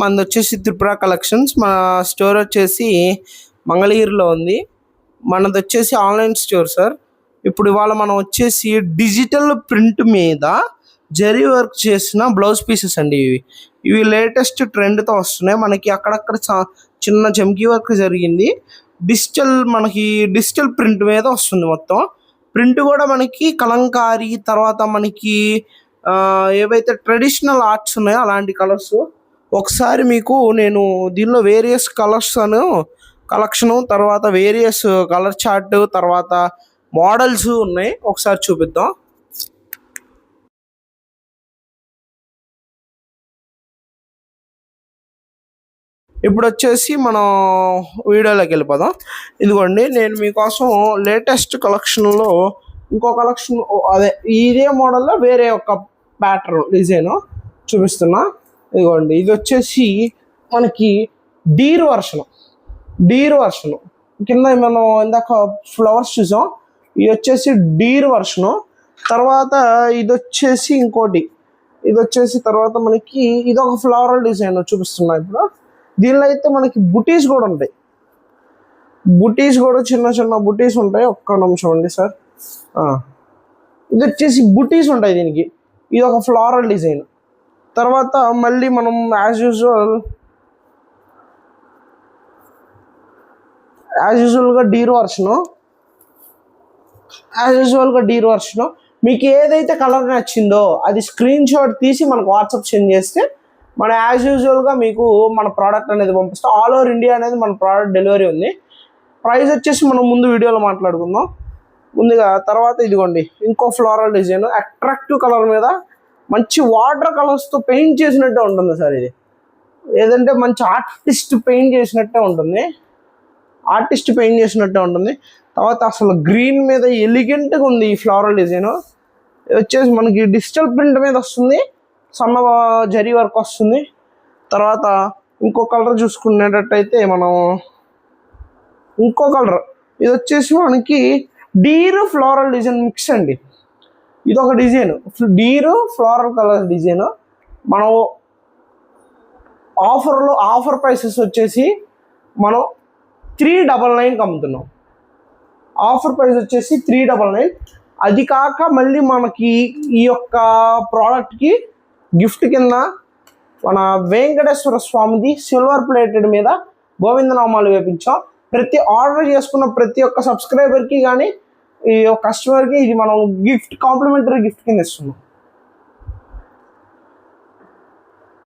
మనది వచ్చేసి త్రిపుర కలెక్షన్స్. మన స్టోర్ వచ్చేసి మంగళగిరిలో ఉంది. మనది వచ్చేసి ఆన్లైన్ స్టోర్ సార్. ఇప్పుడు ఇవాళ మనం వచ్చేసి డిజిటల్ ప్రింట్ మీద జరీ వర్క్ చేసిన బ్లౌజ్ పీసెస్ అండి. ఇవి లేటెస్ట్ ట్రెండ్తో వస్తున్నాయి. మనకి అక్కడక్కడ చిన్న చమ్కీ వర్క్ జరిగింది. మనకి డిజిటల్ ప్రింట్ మీద వస్తుంది మొత్తం. ప్రింట్ కూడా మనకి కలంకారీ, తర్వాత మనకి ఏవైతే ట్రెడిషనల్ ఆర్ట్స్ ఉన్నాయో అలాంటి కలర్స్. ఒకసారి మీకు నేను దీనిలో వేరియస్ కలర్స్ కలెక్షను, తర్వాత వేరియస్ కలర్ చార్ట్, తర్వాత మోడల్స్ ఉన్నాయి. ఒకసారి చూపిద్దాం. ఇప్పుడు వచ్చేసి మనం వీడియోలోకి వెళ్ళిపోదాం. ఇదిగోండి, నేను మీకోసం లేటెస్ట్ కలెక్షన్లో ఇంకో కలెక్షన్, అదే ఇదే మోడల్లో వేరే ఒక ప్యాటర్న్ డిజైన్ చూపిస్తున్నా. ఇదిగోండి, ఇది వచ్చేసి మనకి డీర్ వర్షను కింద మనం ఇందాక ఫ్లవర్స్ చూసాం. ఇది వచ్చేసి డీర్ వర్షను. తర్వాత ఇది వచ్చేసి ఇంకోటి, ఇది వచ్చేసి తర్వాత మనకి ఇదొక ఫ్లవరల్ డిజైన్ చూపిస్తున్నా. ఇప్పుడు దీనిలో అయితే మనకి బుటీస్ కూడా ఉంటాయి. చిన్న చిన్న బుటీస్ ఉంటాయి. ఒక్క నిమిషం అండి సార్. ఇది వచ్చేసి బుటీస్ ఉంటాయి దీనికి. ఇది ఒక ఫ్లోరల్ డిజైన్. తర్వాత మళ్ళీ మనం యాజ్ యూజువల్గా డీర్ వర్షను మీకు ఏదైతే కలర్ నచ్చిందో అది స్క్రీన్ షాట్ తీసి మనకు వాట్సాప్ సెండ్ చేస్తే మన యాజ్ యూజువల్గా మీకు మన ప్రోడక్ట్ అనేది పంపిస్తాం. ఆల్ ఓవర్ ఇండియా అనేది మన ప్రోడక్ట్ డెలివరీ ఉంది. ప్రైస్ వచ్చేసి మనం ముందు వీడియోలో మాట్లాడుకుందాం. ముందుగా తర్వాత ఇదిగోండి, ఇంకో ఫ్లోరల్ డిజైన్ అట్రాక్టివ్ కలర్ మీద మంచి వాటర్ కలర్స్తో పెయింట్ చేసినట్టే ఉంటుంది సార్. ఇది ఏదంటే మంచి ఆర్టిస్ట్ పెయింట్ చేసినట్టే ఉంటుంది. తర్వాత అసలు గ్రీన్ మీద ఎలిగెంట్గా ఉంది ఈ ఫ్లోరల్ డిజైన్. వచ్చేసి మనకి డిజిటల్ ప్రింట్ మీద వస్తుంది, సన్న జరీ వర్క్ వస్తుంది. తర్వాత ఇంకో కలర్ చూసుకునేటట్టయితే మనం ఇంకో కలర్, ఇది వచ్చేసి మనకి డీర్ ఫ్లోరల్ డిజైన్ మిక్స్ అండి. ఇదొక design, deer floral colour design. మనం ఆఫర్ ప్రైసెస్ వచ్చేసి మనం 399 అమ్ముతున్నాం. ఆఫర్ ప్రైస్ వచ్చేసి 399. అది కాక మళ్ళీ మనకి ఈ యొక్క ప్రోడక్ట్కి గిఫ్ట్ కింద మన వెంకటేశ్వర స్వామిది సిల్వర్ ప్లేటెడ్ మీద గోవిందనామాలు వేపించాం. ప్రతి ఆర్డర్ చేసుకున్న ప్రతి ఒక్క సబ్స్క్రైబర్కి కానీ ఈ కస్టమర్కి ఇది మనం కాంప్లిమెంటరీ గిఫ్ట్ కింద ఇస్తున్నాం.